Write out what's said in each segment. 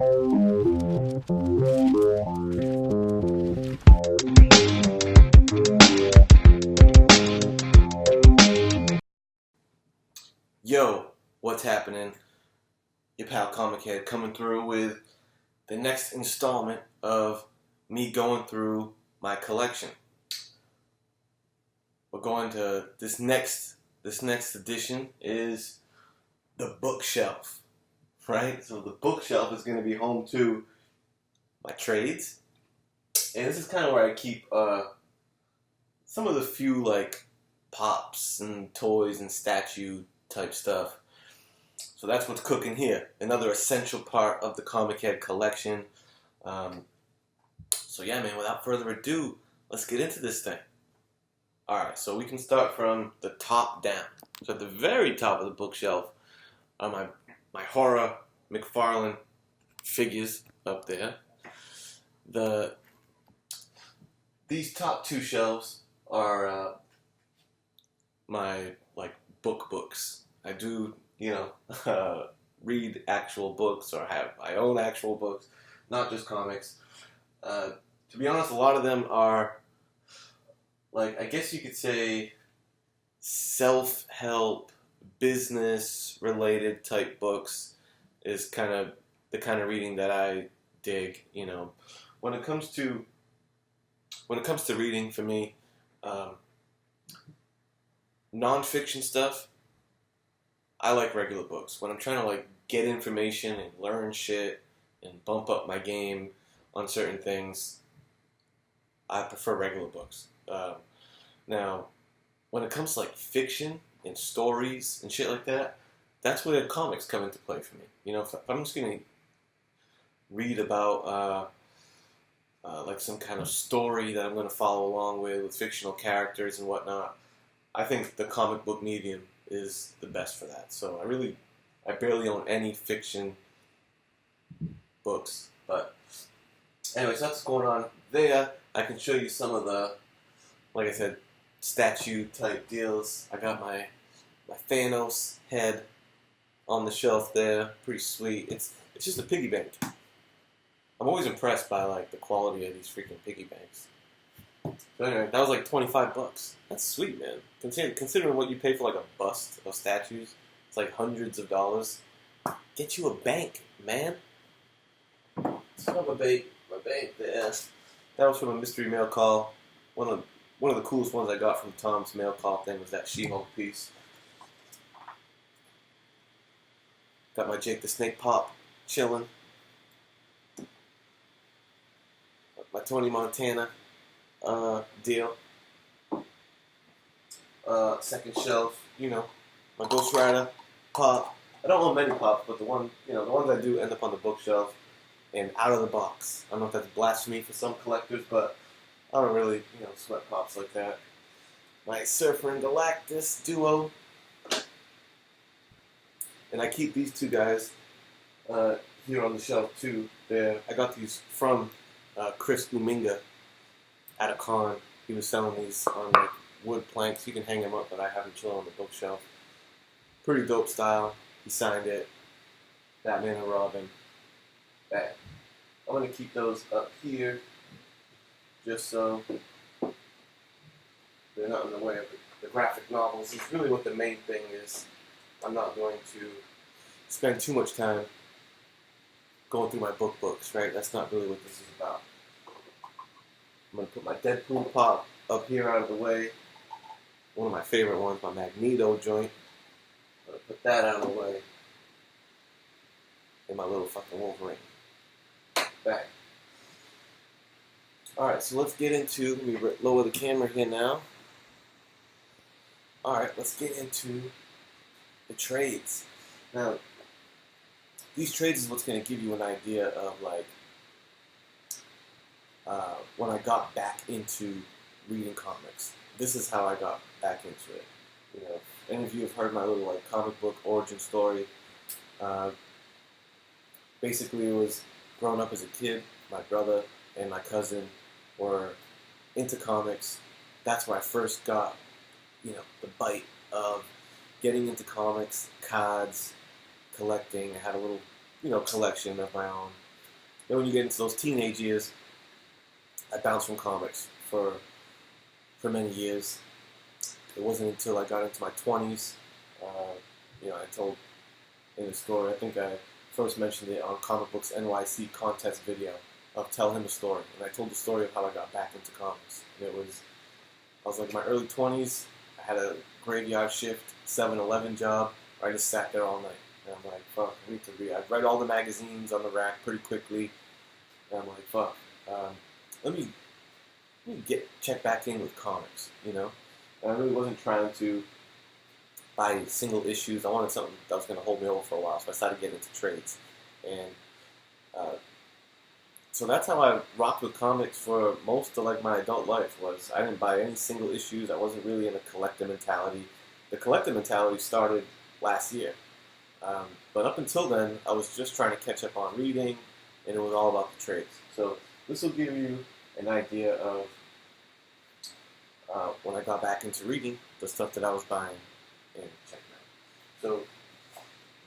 Yo, what's happening? Your pal Comichead coming through with the next installment of me going through my collection. We're going to this next edition is the bookshelf, right? So the bookshelf is going to be home to my trades, and this is kind of where I keep some of the few like pops and toys and statue type stuff. So that's what's cooking here. Another essential part of the Comichead collection. So yeah, man, without further ado, let's get into this thing. Alright, so we can start from the top down. So at the very top of the bookshelf are my horror McFarlane figures up there. These top two shelves are my books. I do, read actual books, or I own actual books, not just comics. To be honest, a lot of them are, I guess you could say, self-help, business-related type books is kind of the kind of reading that I dig. When it comes to reading for me, nonfiction stuff, I like regular books. When I'm trying to get information and learn shit and bump up my game on certain things, I prefer regular books. Now, when it comes to fiction and stories and shit like that, that's where comics come into play for me. If I'm just gonna read about some kind of story that I'm gonna follow along with fictional characters and whatnot, I think the comic book medium is the best for that. So I barely own any fiction books. But anyways, that's what's going on there. I can show you some of the, like I said, statue type deals. I got my Thanos head on the shelf there. Pretty sweet. It's just a piggy bank. I'm always impressed by the quality of these freaking piggy banks. So anyway, that was $25. That's sweet, man. Considering what you pay for a bust of statues, it's hundreds of dollars. Get you a bank, man. So my bank there. That was from a mystery mail call. One of the coolest ones I got from Tom's mail call thing was that She-Hulk piece. Got my Jake the Snake Pop chilling. My Tony Montana deal. Second shelf, my Ghost Rider pop. I don't own many pops, but the ones I do end up on the bookshelf and out of the box. I don't know if that's blasphemy for some collectors, but I don't really, sweat pops like that. My Surfer and Galactus duo. And I keep these two guys here on the shelf too. I got these from Chris Uminga at a con. He was selling these on wood planks. You can hang them up, but I have them chilling on the bookshelf. Pretty dope style. He signed it. Batman and Robin. Bang. I'm going to keep those up here just so they're not in the way of the graphic novels. It's really what the main thing is. I'm not going to spend too much time going through my books, right? That's not really what this is about. I'm going to put my Deadpool pop up here out of the way. One of my favorite ones, my Magneto joint. I'm going to put that out of the way. And my little fucking Wolverine. Bang. Alright, so let's get into, let me lower the camera here now. Alright, let's get into the trades. Now, these trades is what's going to give you an idea of when I got back into reading comics. This is how I got back into it. If any of you have heard my little comic book origin story, basically it was growing up as a kid. My brother and my cousin were into comics. That's where I first got, the bite of getting into comics, cards, collecting. I had a little, collection of my own. Then when you get into those teenage years, I bounced from comics for many years. It wasn't until I got into my 20s, I told in the story, I think I first mentioned it on Comic Books NYC contest video of Tell Him a Story. And I told the story of how I got back into comics. And I was like in my early 20s, I had a graveyard shift, 7-Eleven job, where I just sat there all night. And I'm like, fuck, I need to read. I'd read all the magazines on the rack pretty quickly. And I'm like, fuck, let me check back in with comics, And I really wasn't trying to buy single issues. I wanted something that was going to hold me over for a while, so I started getting into trades. And so that's how I rocked with comics for most of my adult life. Was I didn't buy any single issues. I wasn't really in a collector mentality. The collector mentality started last year. But up until then, I was just trying to catch up on reading, and it was all about the trades. So this will give you an idea of when I got back into reading, the stuff that I was buying and checking out. So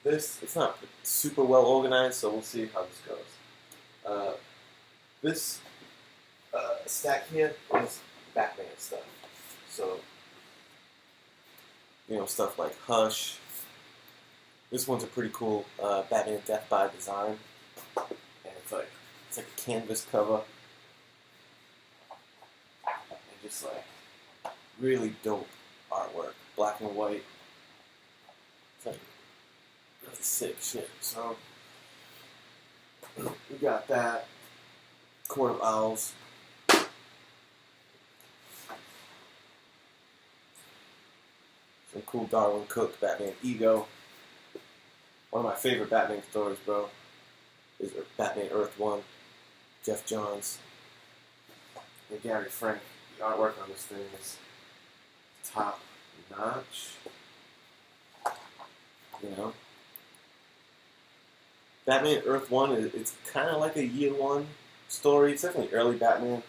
it's not super well organized, so we'll see how this goes. This stack here is Batman stuff. So, stuff like Hush. This one's a pretty cool Batman Death by Design. And it's like a canvas cover. And just really dope artwork. Black and white. It's really sick shit. So, we got that. Court of Owls. Some cool Darwin Cook Batman Ego. One of my favorite Batman stories, bro, is Batman Earth 1. Jeff Johns and Gary Frank. The artwork on this thing is top notch. Batman Earth 1, it's kind of like a year one story. It's definitely early Batman,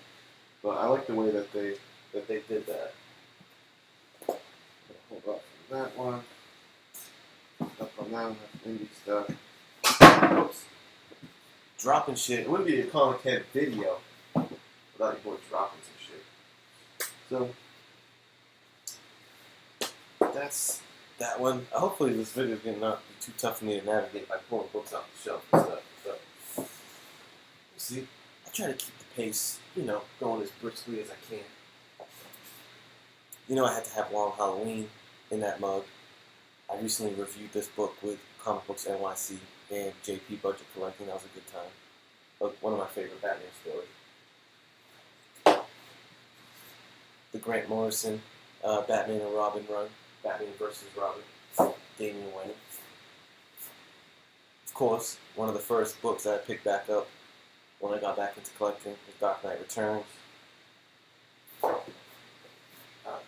but I like the way that they did that. Hold up from that one. Up on that one, that's indie stuff. Oops. Dropping shit. It wouldn't be a Comichead video without your boy dropping some shit. So that's that one. Hopefully this video is going to not be too tough for me to navigate by pulling books off the shelf and stuff. So see, I try to keep the pace, going as briskly as I can. I had to have Long Halloween in that mug. I recently reviewed this book with Comic Books NYC and JP Budget Collecting. That was a good time. One of my favorite Batman stories. The Grant Morrison Batman and Robin run. Batman versus Robin. Damian Wayne. Of course, one of the first books that I picked back up when I got back into collecting was Dark Knight Returns.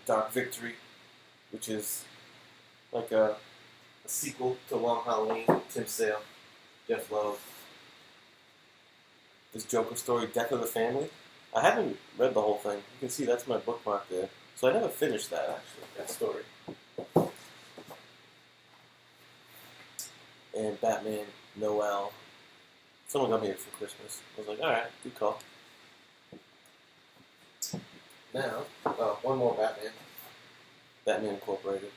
Dark Victory, which is like a sequel to Long Halloween. Tim Sale, Jeff Loeb. This Joker story, Death of the Family. I haven't read the whole thing. You can see that's my bookmark there. So I never finished that, actually, that story. And Batman Noel. Someone got me it for Christmas. I was like, alright, good call. Now, one more Batman. Batman Incorporated.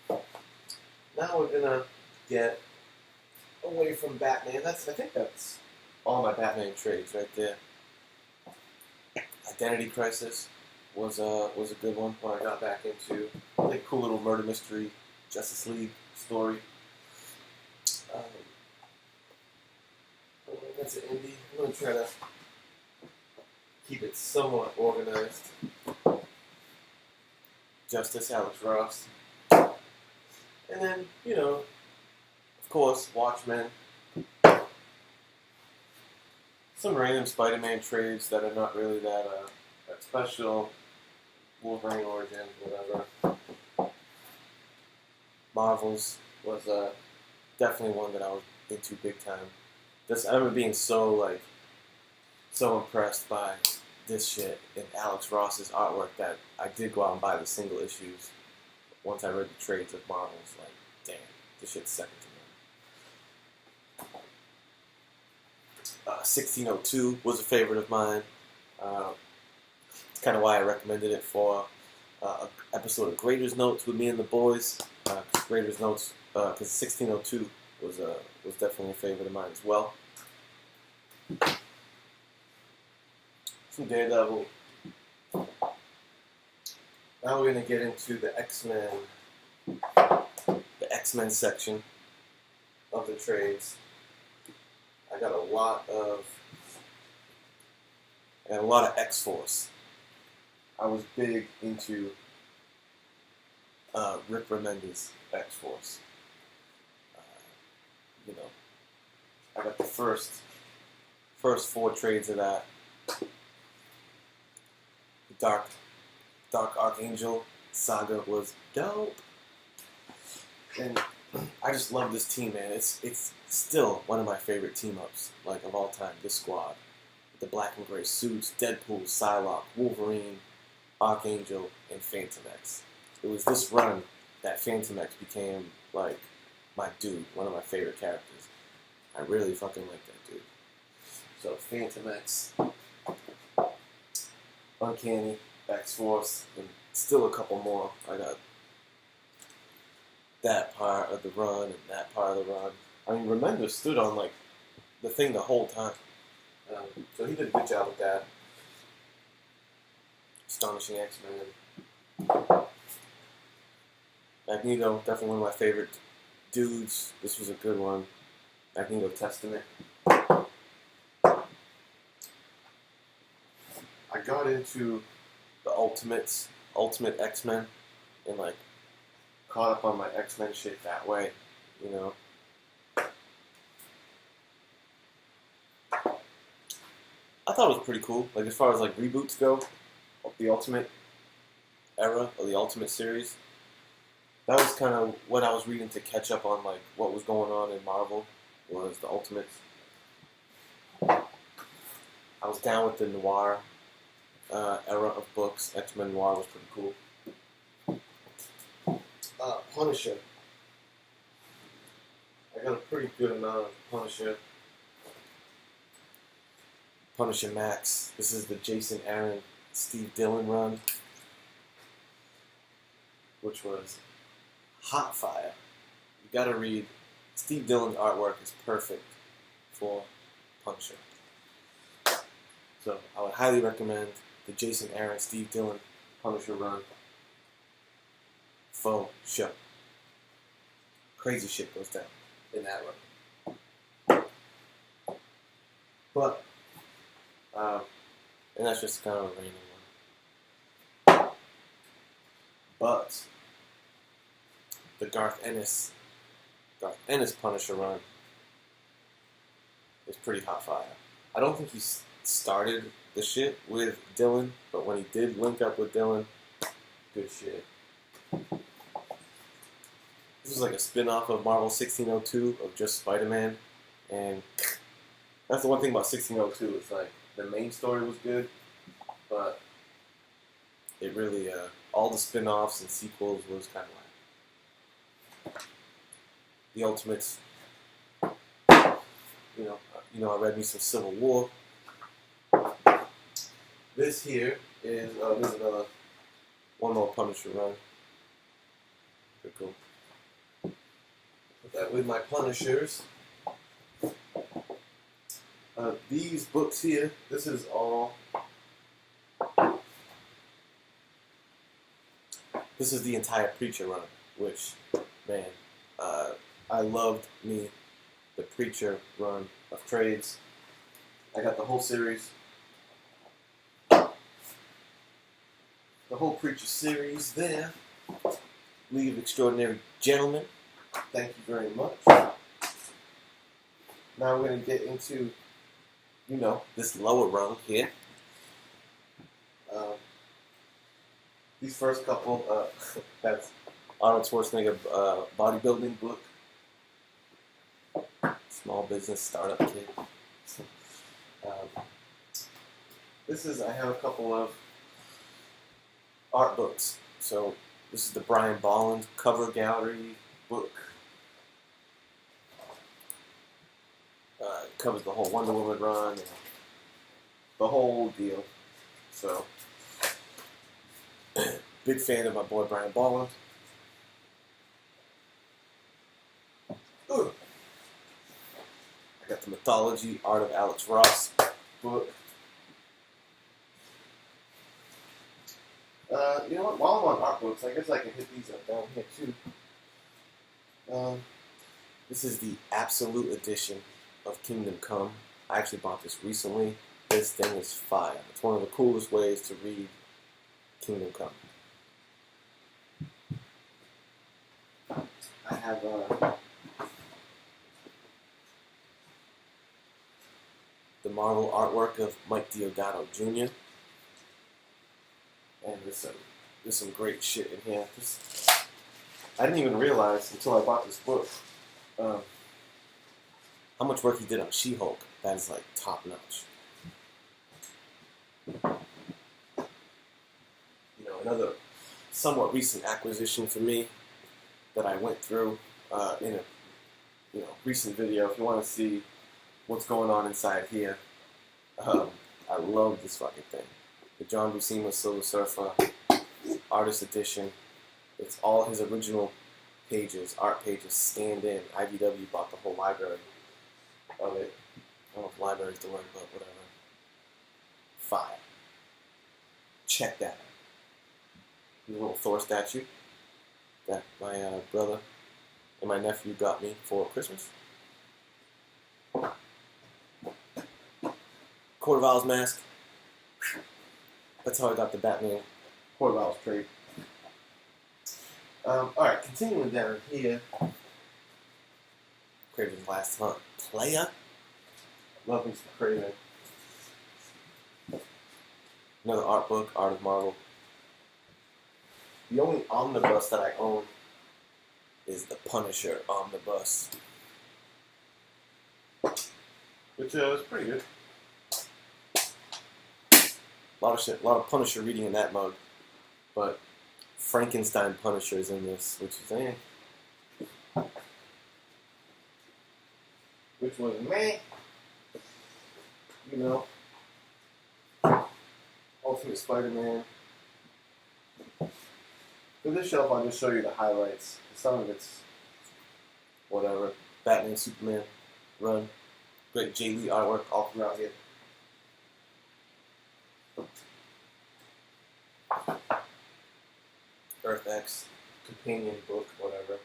Now we're gonna get away from Batman. I think that's all my Batman trades right there. Identity Crisis was a good one when I got back into a cool little murder mystery Justice League story. That's an indie. I'm gonna try to keep it somewhat organized. Justice, Alex Ross. And then, of course, Watchmen. Some random Spider-Man trades that are not really that special. Wolverine Origins, whatever. Marvels was definitely one that I was into big time. I remember being so impressed by this shit and Alex Ross's artwork that I did go out and buy the single issues once I read the trades of Marvels. Damn, this shit's second 1602 was a favorite of mine. It's kind of why I recommended it for an episode of Grader's Notes with me and the boys. Grader's Notes, because 1602 was definitely a favorite of mine as well. Some Daredevil. Now we're going to get into the X-Men section of the trades. I got a lot of X-Force. I was big into Rick Remender's X-Force. I got the first 4 trades of that. The Dark Archangel saga was dope, and I just love this team, man. It's still one of my favorite team-ups, like, of all time. This squad, the black and gray suits, Deadpool, Psylocke, Wolverine, Archangel, and Phantom X. It was this run that Phantom X became, like, my dude, one of my favorite characters. I really fucking like that dude. So Phantom X, Uncanny, X-Force, and still a couple more. I got that part of the run and that part of the run. I mean, Remender stood on, like, the thing the whole time. So he did a good job with that. Astonishing X-Men. Magneto, definitely one of my favorite dudes. This was a good one. Magneto Testament. I got into the Ultimate X-Men, and, like, caught up on my X-Men shit that way, you know. I thought it was pretty cool. Like, as far as, like, reboots go, the Ultimate era, or the Ultimate series, that was kind of what I was reading to catch up on, like, what was going on in Marvel, was the Ultimates. I was down with the noir era of books. X-Men Noir was pretty cool. Punisher. I got a pretty good amount of Punisher. Punisher Max. This is the Jason Aaron, Steve Dillon run, which was hot fire. You gotta read. Steve Dillon's artwork is perfect for Punisher. So I would highly recommend the Jason Aaron, Steve Dillon Punisher run. Faux show. Crazy shit goes down in that run. But, and that's just kind of a random one. But, the Garth Ennis Punisher run is pretty hot fire. I don't think he started the shit with Dillon, but when he did link up with Dillon, good shit. This was like a spin-off of Marvel 1602 of just Spider-Man, and that's the one thing about 1602. It's like the main story was good, but it really all the spin-offs and sequels was kind of like the Ultimates. You know, I read me some Civil War. This here is this is another one more Punisher run. Pretty cool. Put that with my Punishers. These books here, this is all. This is the entire Preacher run, which, man, I loved me the Preacher run of trades. I got the whole series. The whole Preacher series there. League of Extraordinary Gentlemen. Thank you very much. Now we're going to get into, this lower rung here. These first couple, that's Arnold Schwarzenegger bodybuilding book. Small business startup kid. I have a couple of art books. So this is the Brian Bolland cover gallery book. covers the whole Wonder Woman run, and the whole deal. So, big fan of my boy Brian Ballin. Ooh. I got the Mythology, Art of Alex Ross book. You know what? While I'm on art books, I guess I can hit these up down here too. This is the Absolute Edition of Kingdom Come. I actually bought this recently. This thing is fire. It's one of the coolest ways to read Kingdom Come. I have the Marvel artwork of Mike Deodato Jr. And there's some great shit in here. I didn't even realize until I bought this book how much work he did on She-Hulk. That is like top notch. You know, another somewhat recent acquisition for me that I went through in a recent video. If you want to see what's going on inside here, I love this fucking thing. The John Buscema Silver Surfer Artist Edition. It's all his original pages, art pages, scanned in. IDW bought the whole library of it. I don't know if library is the word, but whatever. Fire. Check that out. The little Thor statue that my brother and my nephew got me for Christmas. Court of Owls mask. That's how I got the Batman Court of Owls trade. Alright, continuing down here. Kraven's Last Hunt. Playa. Love me some Kraven. Another art book, Art of Marvel. The only omnibus that I own is the Punisher omnibus, which is pretty good. A lot of shit, a lot of Punisher reading in that mode, but Frankenstein Punisher is in this, which was meh. You know, Ultimate Spider-Man. For this shelf, I'll just show you the highlights. Some of it's whatever. Batman, Superman, run. Great J. Lee artwork all throughout here. Earth X, companion book, whatever.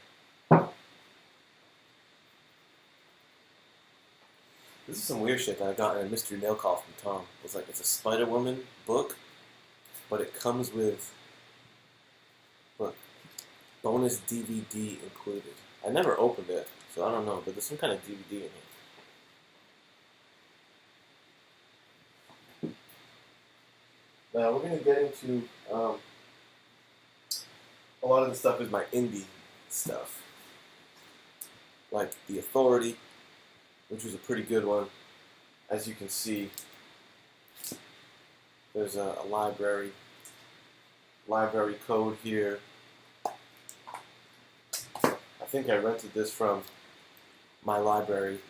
This is some weird shit that I got in a mystery mail call from Tom. It's a Spider-Woman book, but it comes with, look, bonus DVD included. I never opened it, so I don't know, but there's some kind of DVD in here. Now we're going to get into, a lot of the stuff is my indie stuff. Like The Authority, which was a pretty good one. As you can see, there's a library code here. I think I rented this from my library,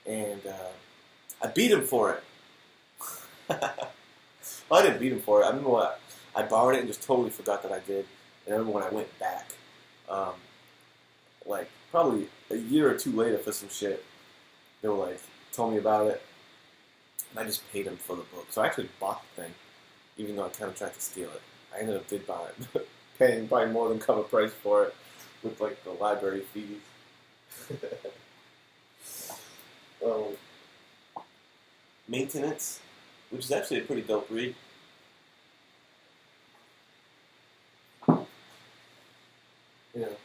and I beat him for it. Well, I didn't beat him for it. I remember I borrowed it and just totally forgot that I did. And I remember when I went back, like probably a year or two later for some shit, they were like, told me about it, and I just paid them for the book. So I actually bought the thing, even though I kind of tried to steal it. I ended up did buy it, paying probably more than cover price for it, with like the library fees. Maintenance, which is actually a pretty dope read. You know,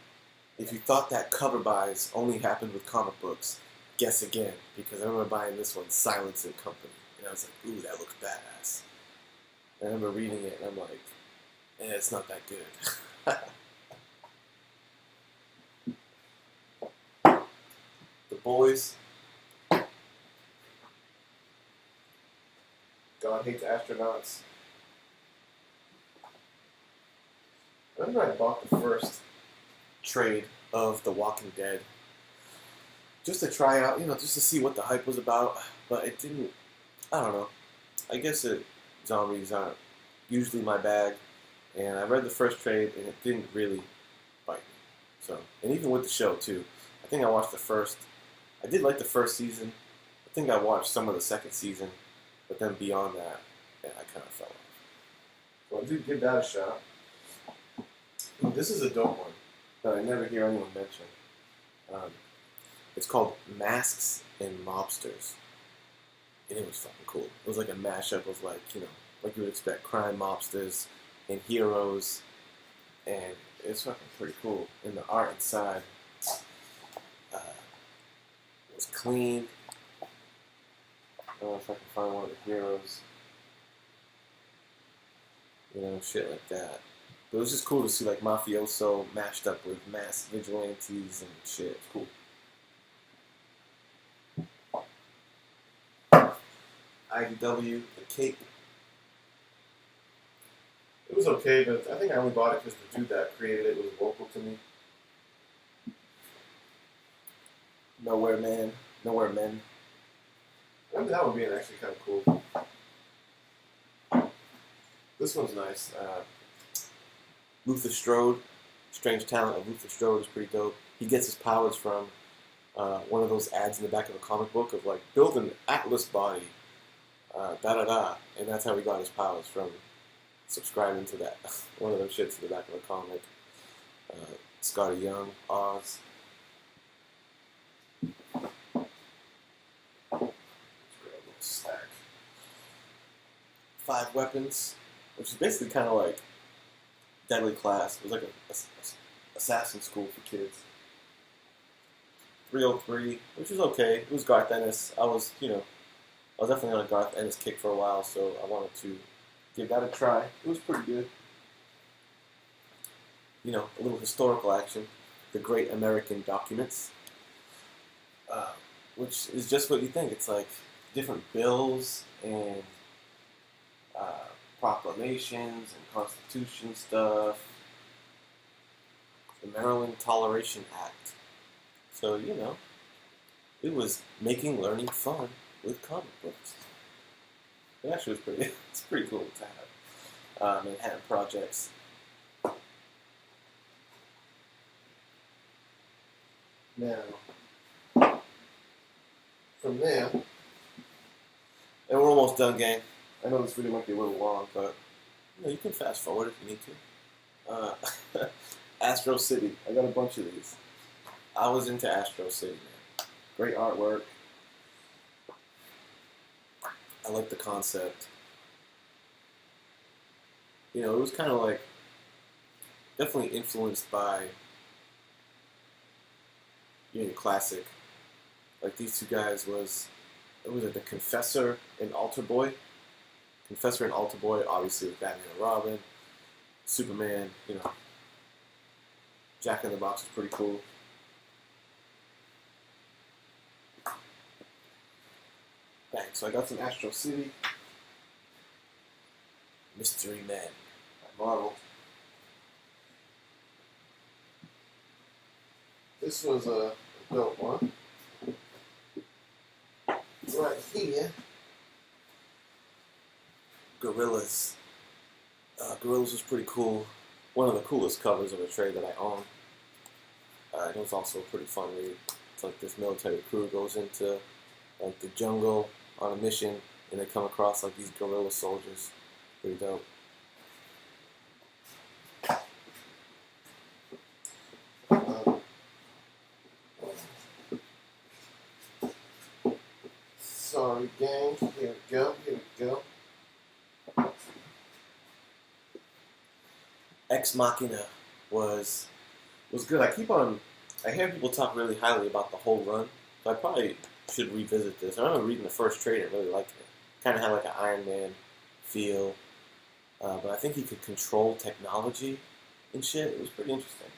if you thought that cover buys only happened with comic books, guess again, because I remember buying this one, Silence and Company, and I was like, ooh, that looks badass. And I remember reading it, and I'm like, it's not that good. The Boys. God Hates Astronauts. I remember I bought the first trade of The Walking Dead just to try out, just to see what the hype was about. But it didn't. I don't know. I guess zombies aren't usually my bag, and I read the first trade and it didn't really bite me. So, and even with the show too, I think I watched the first. I did like the first season. I think I watched some of the second season, but then beyond that, yeah, I kind of fell off. So I did give that a shot. This is a dope one that I never hear anyone mention. It's called Masks and Mobsters. And it was fucking cool. It was like a mashup of like you would expect, crime mobsters and heroes. And it's fucking pretty cool. And the art inside was clean. I don't know if I can find one of the heroes. Shit like that. But it was just cool to see like mafioso mashed up with mass vigilantes and shit. It's cool. IDW, the cape. It was okay, but I think I only bought it because the dude that created it was local to me. Nowhere Men. I remember that one being actually kind of cool. This one's nice. Luther Strode, Strange Talent of Luther Strode is pretty dope. He gets his powers from one of those ads in the back of a comic book of like, build an Atlas body, and that's how he got his powers, from subscribing to that. One of them shits in the back of a comic. Scotty Young, Oz. Stack. 5 Weapons, which is basically kind of like Deadly Class. It was like a assassin school for kids. 303, which was okay. It was Garth Ennis. I was definitely on a Garth Ennis kick for a while, so I wanted to give that a try. It was pretty good. A little historical action. The Great American Documents, which is just what you think. It's like different bills and proclamations and Constitution stuff. The Maryland Toleration Act. So, it was making learning fun with comic books. It actually was it's pretty cool to have. Manhattan Projects. Now, from there, and we're almost done, gang. I know this video might be a little long, but you can fast forward if you need to. Astro City. I got a bunch of these. I was into Astro City, man. Great artwork. I like the concept. It was kind of like definitely influenced by classic. Like these two guys was the Confessor and Altar Boy. Confessor and Altar Boy, obviously with Batman and Robin. Superman, Jack in the Box is pretty cool. Bang, so I got some Astro City. Mystery Men by Marvel. This was a dope one. Right here. Gorillas. Gorillas was pretty cool. One of the coolest covers of a trade that I own. It was also a pretty fun read. It's like this military crew goes into like the jungle on a mission, and they come across like these guerrilla soldiers. Pretty dope. Sorry, gang. Here we go. Ex Machina was good. I hear people talk really highly about the whole run, so I probably should revisit this. I remember reading the first trade and really liked it. Kind of had like an Iron Man feel, but I think he could control technology and shit. It was pretty interesting.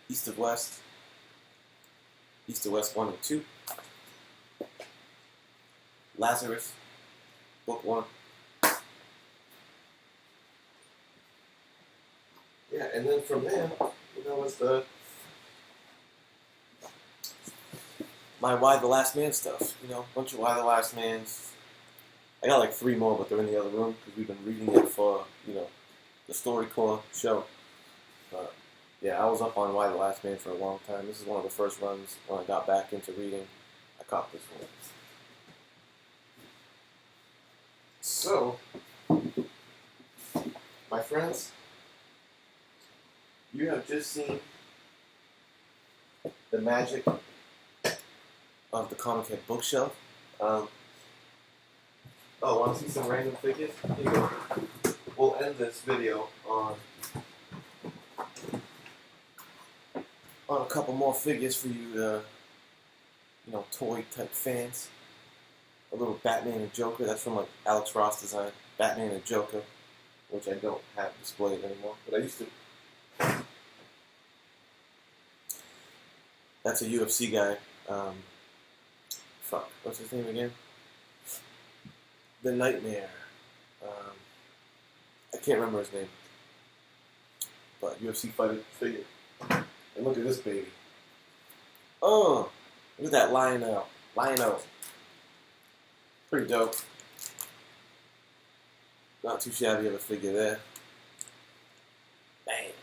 East of West 1 and 2. Lazarus, book 1. Yeah, and then from there, was the my Y the Last Man stuff. You know, a bunch of Y the Last Mans. I got like 3 more, but they're in the other room because we've been reading it for, you know, the StoryCorps show. But yeah, I was up on Y the Last Man for a long time. This is one of the first runs when I got back into reading. I caught this one. So, my friends, you have just seen the magic of the Comichead bookshelf. Oh, want to see some random figures? Here you go. We'll end this video on a couple more figures for you, you know, toy type fans. A little Batman and Joker. That's from like Alex Ross design. Batman and Joker, which I don't have displayed anymore, but I used to. That's a UFC guy. Fuck, what's his name again? The Nightmare. I can't remember his name. But UFC fighter figure. And look at this baby. Oh, look at that Lion-O. Lion-O. Pretty dope. Not too shabby of a figure there. Bang.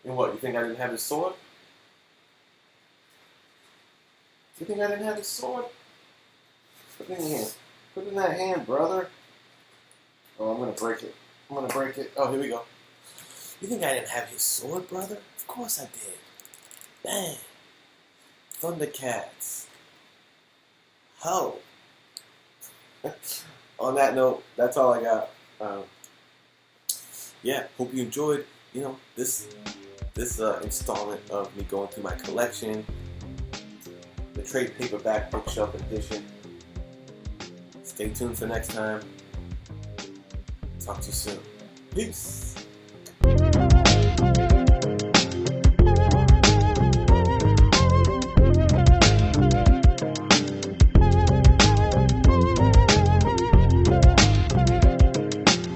And what, you think I didn't have his sword? You think I didn't have his sword? Put it in here. Put it in that hand, brother. Oh, I'm gonna break it. I'm gonna break it. Oh, here we go. You think I didn't have his sword, brother? Of course I did. Bang. Thundercats. Ho. On that note, that's all I got. Yeah, hope you enjoyed, you know, this installment of me going through my collection, the trade paperback bookshelf edition. Stay tuned for next time. Talk to you soon. Peace.